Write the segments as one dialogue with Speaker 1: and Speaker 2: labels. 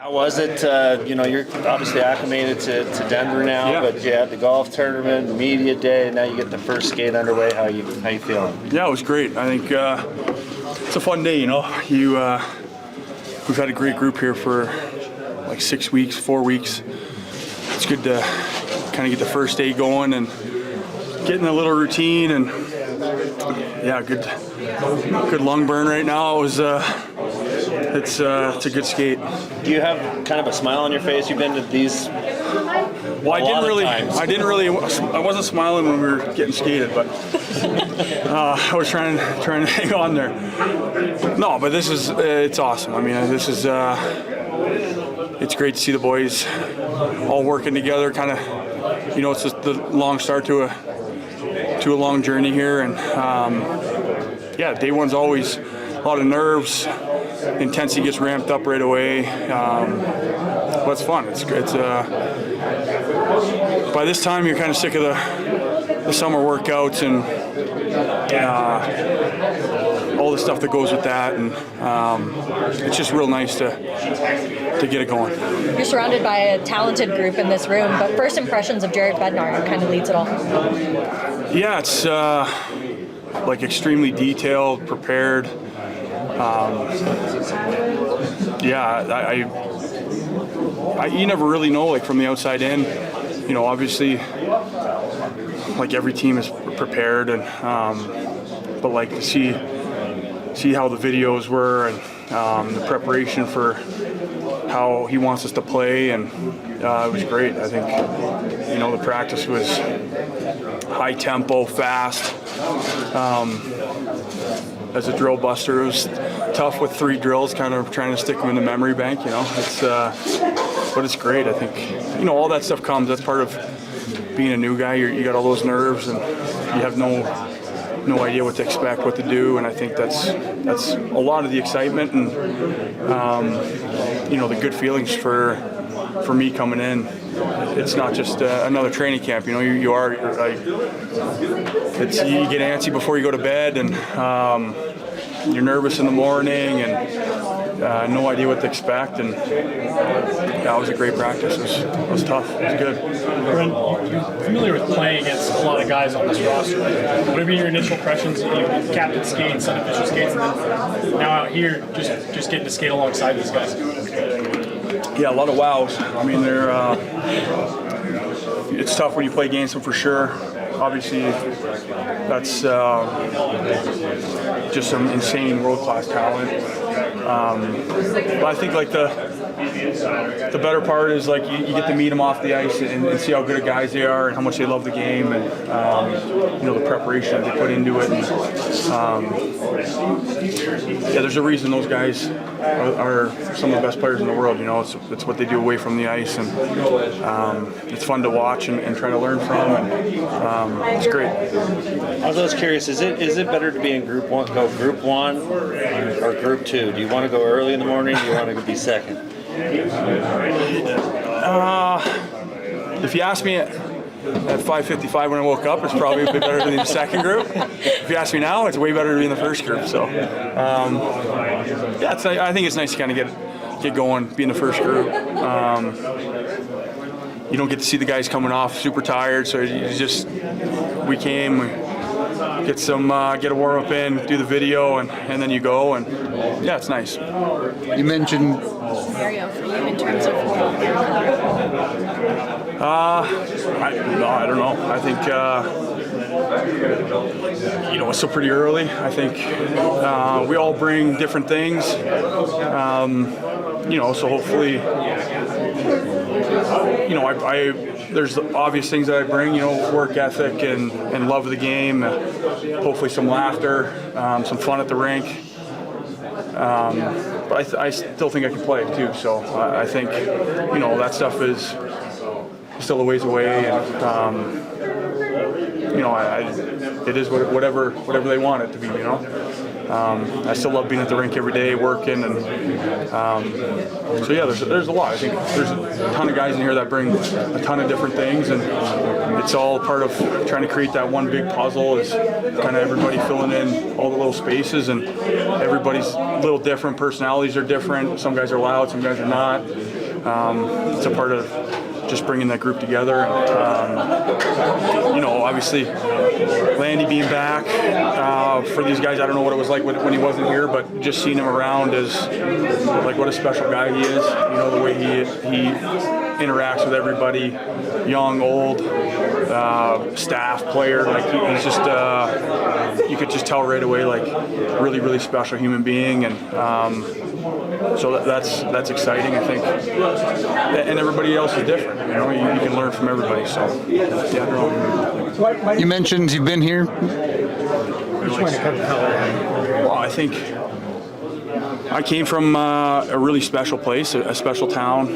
Speaker 1: How was it? You're obviously acclimated to Denver now,
Speaker 2: Yeah.
Speaker 1: but you had the golf tournament, the media day, and now you get the first skate underway. How you feeling?
Speaker 2: Yeah, it was great. I think it's a fun day. We've had a great group here for like 6 weeks, 4 weeks. It's good to kind of get the first day going and get in a little routine, and yeah, good lung burn right now. It was it's a good skate.
Speaker 1: Do you have kind of a smile on your face? You've been to these.
Speaker 2: Well, I wasn't smiling when we were getting skated, but I was trying to hang on there. No, but it's awesome. I mean, it's great to see the boys all working together. Kind of, it's just the long start to a long journey here, and day one's always a lot of nerves. Intensity gets ramped up right away, but it's fun. It's by this time you're kind of sick of the summer workouts and all the stuff that goes with that, and it's just real nice to get it going.
Speaker 3: You're surrounded by a talented group in this room, but first impressions of Jared Bednar kind of leads it all.
Speaker 2: Yeah, it's like extremely detailed, prepared. You never really know, like, from the outside in. Obviously, like, every team is prepared, and but like to see how the videos were and the preparation for how he wants us to play, and it was great. I think the practice was high tempo, fast. As a drill buster, it was tough with 3 drills, kind of trying to stick them in the memory bank. But it's great. I think all that stuff comes. That's part of being a new guy. You got all those nerves, and you have no idea what to expect, what to do. And I think that's a lot of the excitement and the good feelings for me coming in. It's not just another training camp. You get antsy before you go to bed, and you're nervous in the morning, and no idea what to expect. And that was a great practice. It was tough. It was good.
Speaker 4: Brent, you're familiar with playing against a lot of guys on this roster. What have been your initial impressions of captain skates, unofficial skates, and then now out here, just getting to skate alongside these guys?
Speaker 2: Yeah, a lot of wows. I mean, it's tough when you play against them, for sure. Obviously, that's just some insane world-class talent. But I think, like, the better part is, like, you get to meet them off the ice and see how good of guys they are and how much they love the game, and the preparation that they put into it. And, there's a reason those guys are some of the best players in the world. It's what they do away from the ice, and it's fun to watch and try to learn from, and it's great.
Speaker 1: I was curious, is it better to be in Group 1, go Group 1 or Group 2? Do you want to go early in the morning? Do you want to be second?
Speaker 2: If you ask me at 5:55 when I woke up, it's probably a bit better than the second group. If you ask me now, it's way better to be in the first group. So, I think it's nice to kind of get going, be in the first group. You don't get to see the guys coming off super tired, so we came, get a warm up in, do the video, and then you go, and yeah, it's nice.
Speaker 5: You mentioned
Speaker 3: Scenario for you in terms of
Speaker 2: I don't know. I think it's still pretty early. I think we all bring different things. So hopefully, there's the obvious things that I bring. Work ethic and love of the game. Hopefully, some laughter, some fun at the rink. But I still think I can play too. So I think that stuff is still a ways away, and it is whatever they want it to be. I still love being at the rink every day, working, and so yeah, there's a lot. I think there's a ton of guys in here that bring a ton of different things, and it's all part of trying to create that one big puzzle. Is kind of everybody filling in all the little spaces, and everybody's a little different. Personalities are different. Some guys are loud, some guys are not. It's a part of just bringing that group together. And, obviously, Landy being back, for these guys, I don't know what it was like when he wasn't here, but just seeing him around is like what a special guy he is. The way he interacts with everybody, young, old, staff, player. Like he's just, you could just tell right away, like really, really special human being. And so that's exciting, I think. And everybody else is different. You can learn from everybody. So yeah, I don't know.
Speaker 5: You mentioned you've been here.
Speaker 2: Well, I think I came from a really special place, a special town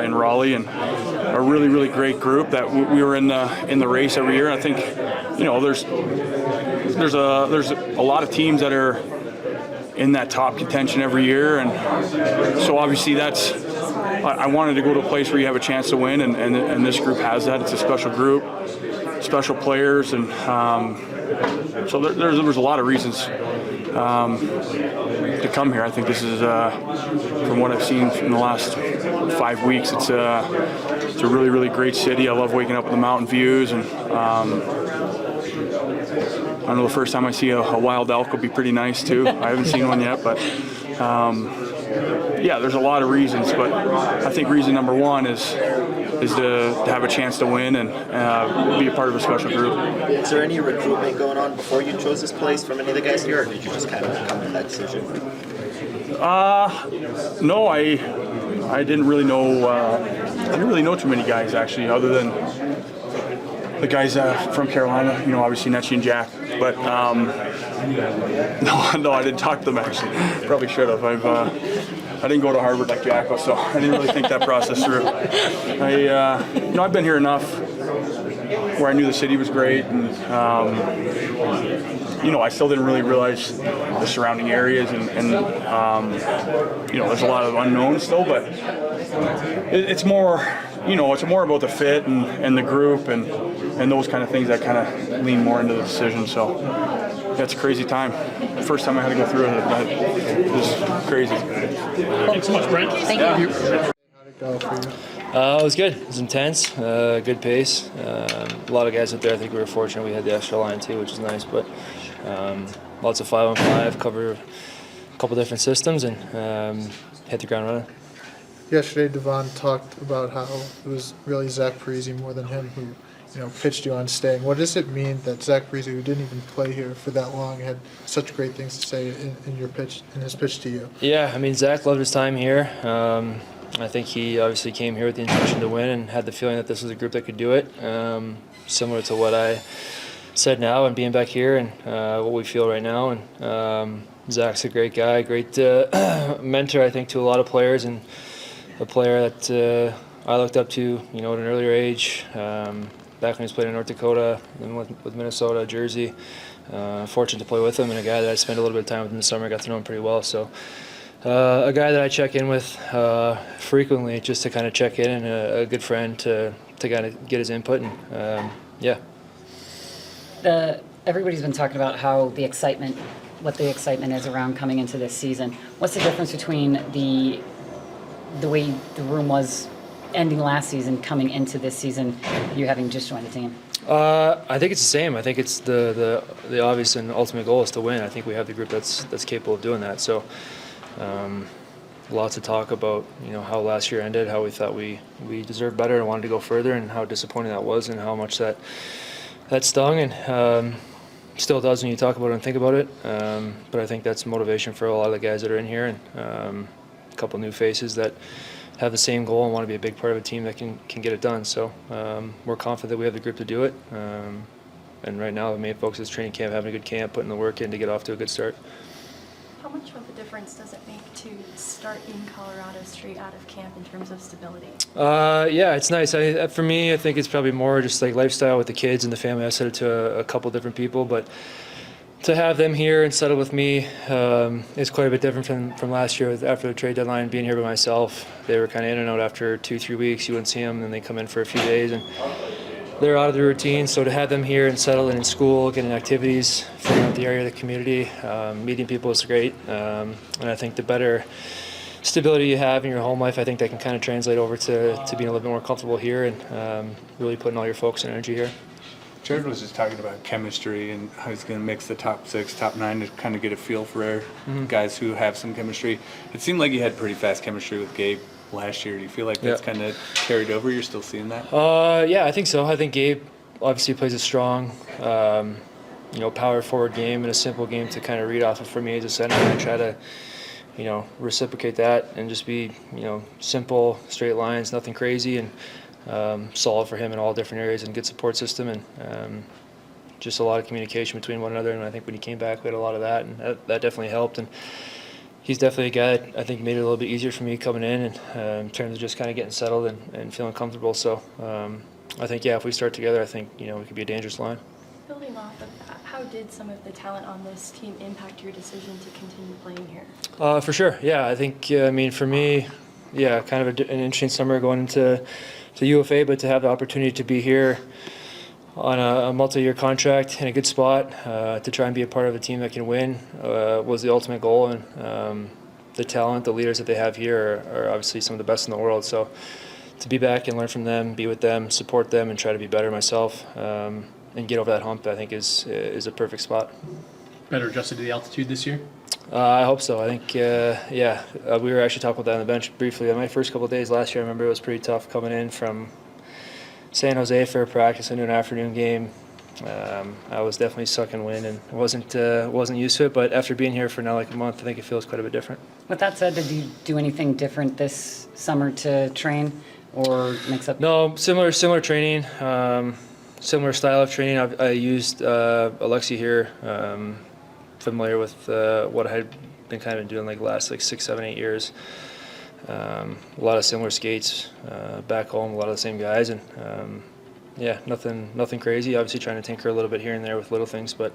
Speaker 2: in Raleigh, and a really, really great group that we were in the race every year. And I think, there's a lot of teams that are in that top contention every year, and so obviously I wanted to go to a place where you have a chance to win, and this group has that. It's a special group, special players, and so there was a lot of reasons to come here. I think this is, from what I've seen in the last 5 weeks, it's a really, really great city. I love waking up with the mountain views, and I know the first time I see a wild elk will be pretty nice too. I haven't seen one yet, but yeah, there's a lot of reasons. But I think reason number one is to have a chance to win and be a part of a special group.
Speaker 6: Is there any recruitment going on before you chose this place from any of the guys here, or did you just kind of come to that decision?
Speaker 2: No, I didn't really know. I didn't really know too many guys actually, other than the guys from Carolina. Obviously Netchie and Jack. But no, I didn't talk to them actually. Probably should have. I didn't go to Harvard like Jack, so I didn't really think that process through. I've been here enough where I knew the city was great, and I still didn't really realize the surrounding areas, and there's a lot of unknowns still, but it's more, it's more about the fit and the group and those kind of things that kind of lean more into the decision. So that's a crazy time. First time I had to go through it, but it was crazy.
Speaker 4: Thanks so much, Brent.
Speaker 3: Thank you.
Speaker 7: It was good. It was intense. Good pace. A lot of guys up there. I think we were fortunate. We had the extra line too, which is nice. But lots of 5-on-5, cover a couple different systems, and hit the ground running.
Speaker 8: Yesterday, Devon talked about how it was really Zach Parise more than him who, pitched you on staying. What does it mean that Zach Parise, who didn't even play here for that long, had such great things to say in his pitch to you?
Speaker 7: Yeah, I mean, Zach loved his time here. I think he obviously came here with the intention to win and had the feeling that this was a group that could do it. Similar to what I said now and being back here and what we feel right now. And Zach's a great guy, great mentor, I think, to a lot of players, and a player that I looked up to, at an earlier age. Back when he was playing in North Dakota, and with Minnesota, Jersey. Fortunate to play with him, and a guy that I spent a little bit of time with in the summer. Got to know him pretty well. So a guy that I check in with frequently, just to kind of check in, and a good friend to kind of get his input. And yeah.
Speaker 9: Everybody's been talking about how what the excitement is around coming into this season. What's the difference between the way the room was ending last season, coming into this season, you having just joined the team?
Speaker 7: I think it's the same. I think it's the obvious and ultimate goal is to win. I think we have the group that's capable of doing that. So lots of talk about how last year ended, how we thought we deserved better and wanted to go further, and how disappointing that was, and how much that stung, and still does when you talk about it and think about it. But I think that's motivation for a lot of the guys that are in here, and a couple new faces that have the same goal and want to be a big part of a team that can get it done. So we're confident that we have the group to do it. And right now the main focus is training camp, having a good camp, putting the work in to get off to a good start.
Speaker 10: How much of a difference does it make to start in Colorado straight out of camp in terms of stability?
Speaker 7: Yeah, it's nice. For me, I think it's probably more just like lifestyle with the kids and the family. I said it to a couple different people, but to have them here and settle with me is quite a bit different from last year. After the trade deadline, being here by myself, they were kind of in and out after 2-3 weeks. You wouldn't see them, and they come in for a few days, and they're out of the routine. So to have them here and settle in school, getting activities, figuring out the area, the community, meeting people is great. And I think the better stability you have in your home life, I think that can kind of translate over to being a little bit more comfortable here and really putting all your focus and energy here.
Speaker 2: Jared was just talking about chemistry and how he's going to mix the top 6, top 9 to kind of get a feel for guys who have some chemistry. It seemed like you had pretty fast chemistry with Gabe last year. Do you feel like that's kind of carried over? You're still seeing that?
Speaker 7: Yeah, I think so. I think Gabe obviously plays a strong, power forward game and a simple game to kind of read off of for me as a center. And I try to, reciprocate that and just be, simple, straight lines, nothing crazy, and solid for him in all different areas and good support system and just a lot of communication between one another. And I think when he came back, we had a lot of that, and that definitely helped. And he's definitely a guy that I think made it a little bit easier for me coming in and in terms of just kind of getting settled and feeling comfortable. So I think, if we start together, I think, we could be a dangerous line.
Speaker 10: Building off of that, how did some of the talent on this team impact your decision to continue playing here?
Speaker 7: For sure, I think, for me, kind of an interesting summer going into UFA, but to have the opportunity to be here on a multi-year contract in a good spot to try and be a part of a team that can win was the ultimate goal. And the talent, the leaders that they have here are obviously some of the best in the world. So to be back and learn from them, be with them, support them, and try to be better myself and get over that hump, I think is a perfect spot.
Speaker 4: Better adjusted to the altitude this year?
Speaker 7: I hope so. I think, we were actually talking about that on the bench briefly. On my first couple of days last year, I remember it was pretty tough coming in from San Jose for a practice into an afternoon game. I was definitely sucking wind and wasn't used to it. But after being here for now like a month, I think it feels quite a bit different.
Speaker 9: With that said, did you do anything different this summer to train or mix up?
Speaker 7: No, similar training, similar style of training. I used Alexi here. Familiar with what I had been kind of doing like the last 6, 7, 8 years. A lot of similar skates back home, a lot of the same guys, and nothing crazy. Obviously trying to tinker a little bit here and there with little things, but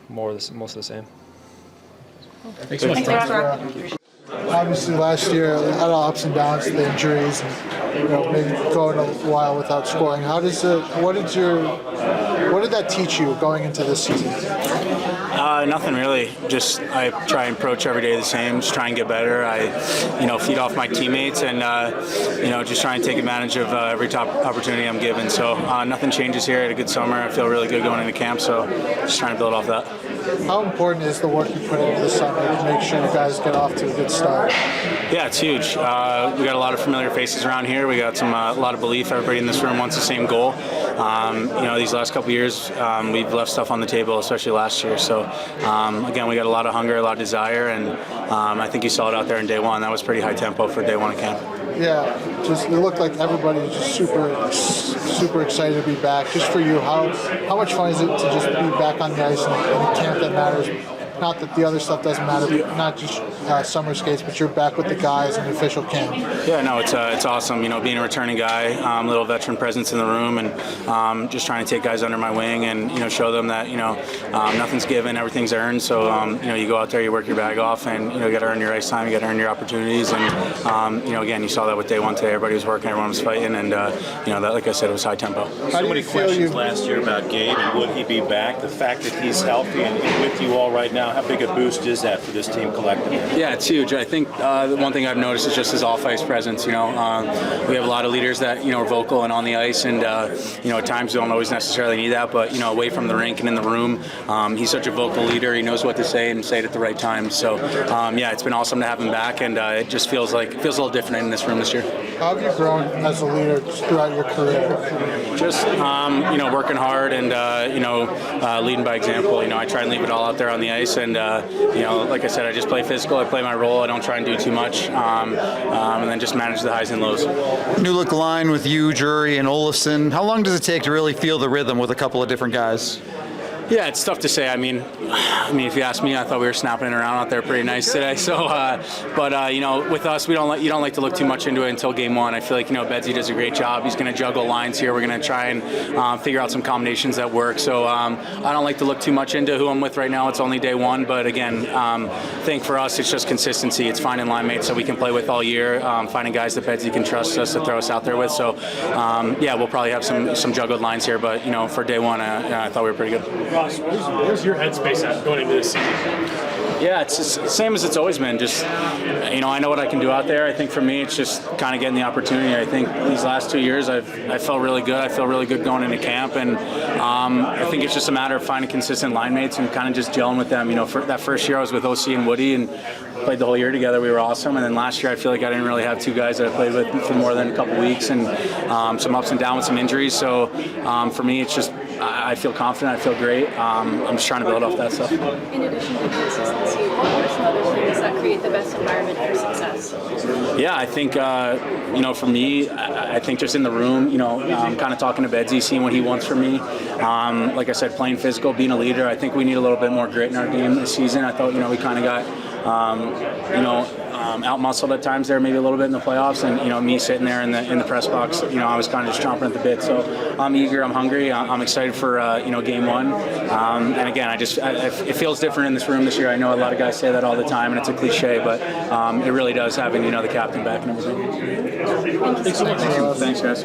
Speaker 7: most of the same.
Speaker 4: Thanks so much.
Speaker 8: Obviously, last year, a lot of ups and downs, the injuries, and maybe going a while without scoring. What did that teach you going into this season?
Speaker 5: Nothing really. Just I try and approach every day the same. Just try and get better. I, feed off my teammates and just try and take advantage of every top opportunity I'm given. So nothing changes here. I had a good summer. I feel really good going into camp. So just trying to build off that.
Speaker 8: How important is the work you put into the summer to make sure you guys get off to a good start?
Speaker 5: Yeah, it's huge. We got a lot of familiar faces around here. We got a lot of belief. Everybody in this room wants the same goal. These last couple of years, we've left stuff on the table, especially last year. So, again, we got a lot of hunger, a lot of desire, and I think you saw it out there in day one. That was pretty high tempo for day one of camp.
Speaker 8: Yeah, it looked like everybody was just super excited to be back. Just for you, how much fun is it to just be back on the ice in a camp that matters? Not that the other stuff doesn't matter, but not just summer skates, but you're back with the guys in the official camp.
Speaker 5: Yeah, no, it's awesome. Being a returning guy, little veteran presence in the room, and just trying to take guys under my wing and show them that nothing's given, everything's earned. So you go out there, you work your bag off, and you got to earn your ice time, you got to earn your opportunities, and again, you saw that with day one today. Everybody was working, everyone was fighting, and that, like I said, it was high tempo.
Speaker 1: So many questions last year about Gabe and would he be back? The fact that he's healthy and with you all right now. How big a boost is that for this team collectively?
Speaker 5: Yeah, it's huge. I think the one thing I've noticed is just his off-ice presence. We have a lot of leaders that are vocal and on the ice, and at times don't always necessarily need that. But away from the rink and in the room, he's such a vocal leader. He knows what to say and say it at the right time. So it's been awesome to have him back, and it just feels a little different in this room this year.
Speaker 8: How have you grown as a leader throughout your career?
Speaker 5: Just working hard and leading by example. I try and leave it all out there on the ice, and like I said, I just play physical. I play my role. I don't try and do too much, and then just manage the highs and lows.
Speaker 11: New look line with you, Drury, and Olofsson. How long does it take to really feel the rhythm with a couple of different guys?
Speaker 5: Yeah, it's tough to say. I mean, if you ask me, I thought we were snapping it around out there pretty nice today. So, but you know, with us, you don't like to look too much into it until game one. I feel like, you know, Bedsy does a great job. He's going to juggle lines here. We're going to try and figure out some combinations that work. So I don't like to look too much into who I'm with right now. It's only day one, but again, I think for us, it's just consistency. It's finding line mates that we can play with all year, finding guys that Bedsy can trust us to throw us out there with. So, yeah, we'll probably have some juggled lines here, but you know, for day one, I thought we were pretty good.
Speaker 4: Ross, where's your headspace at going into this season?
Speaker 5: Yeah, it's the same as it's always been. Just, you know, I know what I can do out there. I think for me, it's just kind of getting the opportunity. I think these last 2 years, I felt really good. I feel really good going into camp, and I think it's just a matter of finding consistent line mates and kind of just gelling with them. You know, for that first year, I was with OC and Woody and played the whole year together. We were awesome. And then last year, I feel like I didn't really have two guys that I played with for more than a couple weeks, and some ups and downs with some injuries. So for me, it's just I feel confident. I feel great. I'm just trying to build off that stuff.
Speaker 10: In addition to consistency, what are some other things that create the best environment for success?
Speaker 5: Yeah, I think, you know, for me, I think just in the room, you know, kind of talking to Bedsy, seeing what he wants from me. Like I said, playing physical, being a leader. I think we need a little bit more grit in our game this season. I thought, you know, we kind of got, you know, out-muscled at times there, maybe a little bit in the playoffs, and you know, me sitting there in the press box, you know, I was kind of just chomping at the bit. So I'm eager, I'm hungry, I'm excited for you know, game one. And again, it feels different in this room this year. I know a lot of guys say that all the time, and it's a cliche, but it really does having, you know, the captain back and everything.
Speaker 4: Thanks so much.
Speaker 5: Thanks, guys.